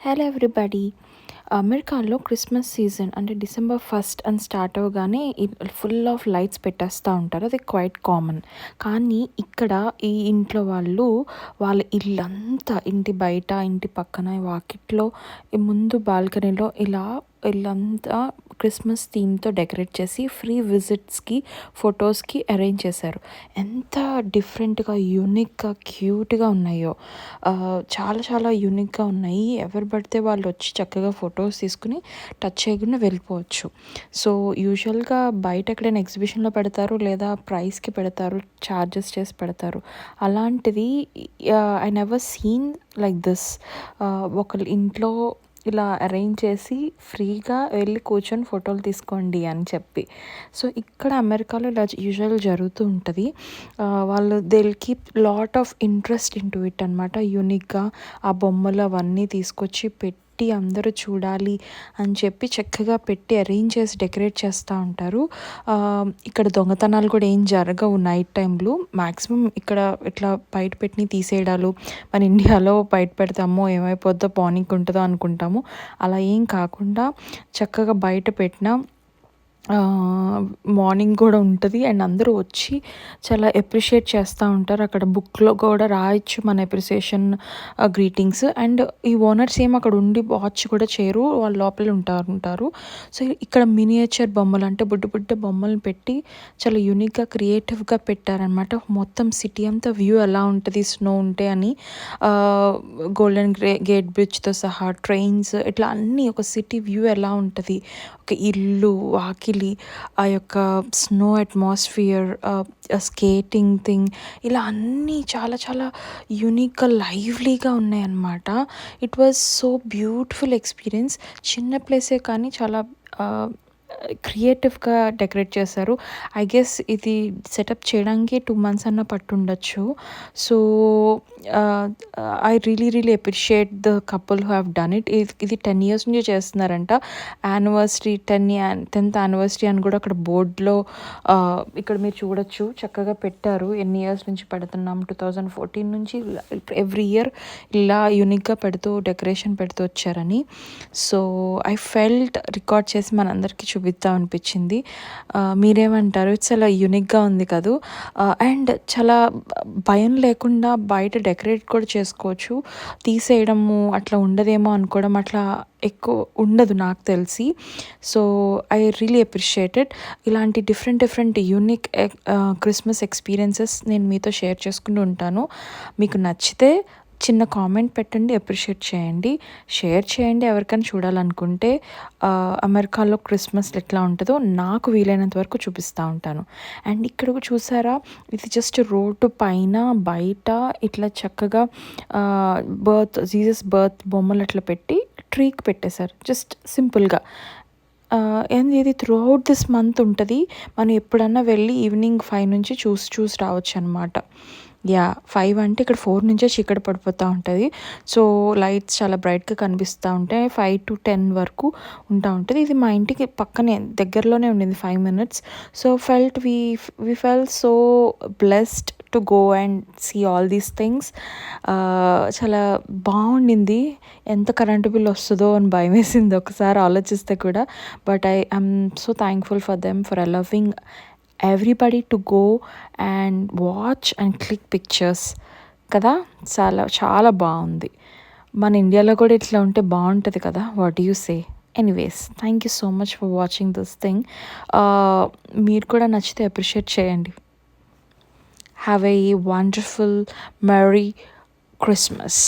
Hello everybody. అమెరికాలో Christmas season అంటే December first అని స్టార్ట్ అవ్వగానే ఫుల్ ఆఫ్ లైట్స్ పెట్టేస్తూ ఉంటారు. అది క్వైట్ కామన్. కానీ ఇక్కడ ఈ ఇంట్లో వాళ్ళు వాళ్ళ ఇల్లంతా ఇంటి బయట, ఇంటి పక్కన, వాకిట్లో, ఈ ముందు బాల్కనీలో ఇలా ఇల్లంతా క్రిస్మస్ థీమ్తో డెకరేట్ చేసి ఫ్రీ విజిట్స్కి, ఫొటోస్కి అరేంజ్ చేశారు. ఎంత డిఫరెంట్గా, యూనిక్గా, క్యూట్గా ఉన్నాయో. చాలా చాలా యూనిక్గా ఉన్నాయి. ఎవరు పడితే వాళ్ళు వచ్చి చక్కగా ఫొటోస్ తీసుకుని టచ్ చేయకుండా వెళ్ళిపోవచ్చు. సో యూజువల్గా బయట ఎక్కడైనా ఎగ్జిబిషన్లో పెడతారు, లేదా ప్రైస్కి పెడతారు, ఛార్జెస్ చేసి పెడతారు. అలాంటిది I never seen like this. ఒకళ్ళ ఇంట్లో ఇలా అరేంజ్ చేసి ఫ్రీగా వెళ్ళి కూర్చొని ఫోటోలు తీసుకోండి అని చెప్పి. సో ఇక్కడ అమెరికాలో ఇలా యూజువల్ జరుగుతూ ఉంటుంది. వాళ్ళు they will keep lot of interest in to it అనమాట. యూనిక్గా ఆ బొమ్మలు అవన్నీ తీసుకొచ్చి పెట్టి అందరూ చూడాలి అని చెప్పి చక్కగా పెట్టి అరేంజ్ చేసి డెకరేట్ చేస్తూ ఉంటారు. ఇక్కడ దొంగతనాలు కూడా ఏం జరగవు నైట్ టైంలో. మ్యాక్సిమం ఇక్కడ ఇట్లా బయట పెట్టి తీసేయడాలు, మన ఇండియాలో బయట పెడతామో ఏమైపోద్దో, పానిక్ ఉంటుందో అనుకుంటాము. అలా ఏం కాకుండా చక్కగా బయట పెట్టిన మార్నింగ్ కూడా ఉంటుంది. అండ్ అందరూ వచ్చి చాలా ఎప్రిషియేట్ చేస్తూ ఉంటారు. అక్కడ బుక్లో కూడా రాయొచ్చు మన ఎప్రిసియేషన్ గ్రీటింగ్స్. అండ్ ఈ ఓనర్స్ ఏం అక్కడ ఉండి వాచ్ కూడా చేయరు, వాళ్ళు లోపల ఉంటారు. సో ఇక్కడ మినియేచర్ బొమ్మలు అంటే బుడ్డ బుడ్డ బొమ్మలను పెట్టి చాలా యూనిక్గా, క్రియేటివ్గా పెట్టారనమాట. మొత్తం సిటీ అంతా వ్యూ ఎలా ఉంటుంది స్నో ఉంటే అని. గోల్డెన్ గేట్ బ్రిడ్జ్తో సహా ట్రైన్స్, ఇట్లా అన్నీ ఒక సిటీ వ్యూ ఎలా ఉంటుంది, ఒక ఇల్లు, వాకిలి, ఆ యొక్క స్నో అట్మాస్ఫియర్, స్కేటింగ్ థింగ్, ఇలా అన్నీ చాలా చాలా యూనిక్గా, లైవ్లీగా ఉన్నాయన్నమాట. It was so beautiful experience. చిన్న ప్లేసే కానీ చాలా క్రియేటివ్గా డెకరేట్ చేశారు. ఐ గెస్ ఇది సెటప్ చేయడానికి 2 months అన్న పట్టుండొచ్చు. So I really appreciate the couple who have done it. ఇది 10 years నుంచి చేస్తున్నారంట. యానివర్సరీ 10th యానివర్సరీ అని కూడా అక్కడ బోర్డులో ఇక్కడ మీరు చూడొచ్చు, చక్కగా పెట్టారు. ఎన్ని ఇయర్స్ నుంచి పెడుతున్నాం, 2014 నుంచి ఎవ్రీ ఇయర్ ఇలా యూనిక్గా డెకరేషన్ పెడుతూ వచ్చారని. సో ఐ ఫెల్ట్ రికార్డ్ చేసి మనందరికీ చూపిద్దాం అనిపించింది. మీరేమంటారు? ఇట్స్ చాలా యూనిక్గా ఉంది కదూ. అండ్ చాలా భయం లేకుండా బయట డెకరేట్ కూడా చేసుకోవచ్చు. తీసేయడము అట్లా ఉండదేమో అనుకోవడం అట్లా ఎక్కువ ఉండదు నాకు తెలిసి. So I really appreciated. ఇలాంటి డిఫరెంట్ యూనిక్ క్రిస్మస్ ఎక్స్పీరియన్సెస్ నేను మీతో షేర్ చేసుకుంటూ ఉంటాను. మీకు నచ్చితే చిన్న కామెంట్ పెట్టండి, అప్రిషియేట్ చేయండి, షేర్ చేయండి. ఎవరికైనా చూడాలనుకుంటే అమెరికాలో క్రిస్మస్ ఎట్లా ఉంటుందో నాకు వీలైనంత వరకు చూపిస్తూ ఉంటాను. అండ్ ఇక్కడ చూసారా, ఇది జస్ట్ రోడ్డు పైన బయట ఇట్లా చక్కగా జీసస్ బర్త్ బొమ్మలు అట్లా పెట్టి ట్రీకి పెట్టేశారు, జస్ట్ సింపుల్గా. అండ్ ఇది త్రూ అవుట్ దిస్ మంత్ ఉంటుంది. మనం ఎప్పుడన్నా వెళ్ళి ఈవినింగ్ 5 నుంచి చూసి రావచ్చు అనమాట. 5 అంటే ఇక్కడ 4 నుంచే చీకటి పడిపోతూ ఉంటుంది. సో లైట్స్ చాలా బ్రైట్గా కనిపిస్తూ ఉంటాయి. 5 to 10 వరకు ఉంటుంది. ఇది మా ఇంటికి పక్కనే దగ్గరలోనే ఉండింది, 5 minutes. So we felt so blessed to go and see all these things. చాలా బాగుండింది. ఎంత కరెంటు బిల్ వస్తుందో అని భయం వేసింది ఒకసారి ఆలోచిస్తే కూడా. But I'm so thankful for them for allowing everybody to go and watch and click pictures కదా. చాలా బాగుంది. మన ఇండియాలో కూడా ఇట్లా ఉంటే బాగుంటుంది కదా. What do you say? Anyways, thank you so much for watching this thing. మీరు కూడా నచ్చితే అప్రిషియేట్ చేయండి. Have a wonderful merry Christmas.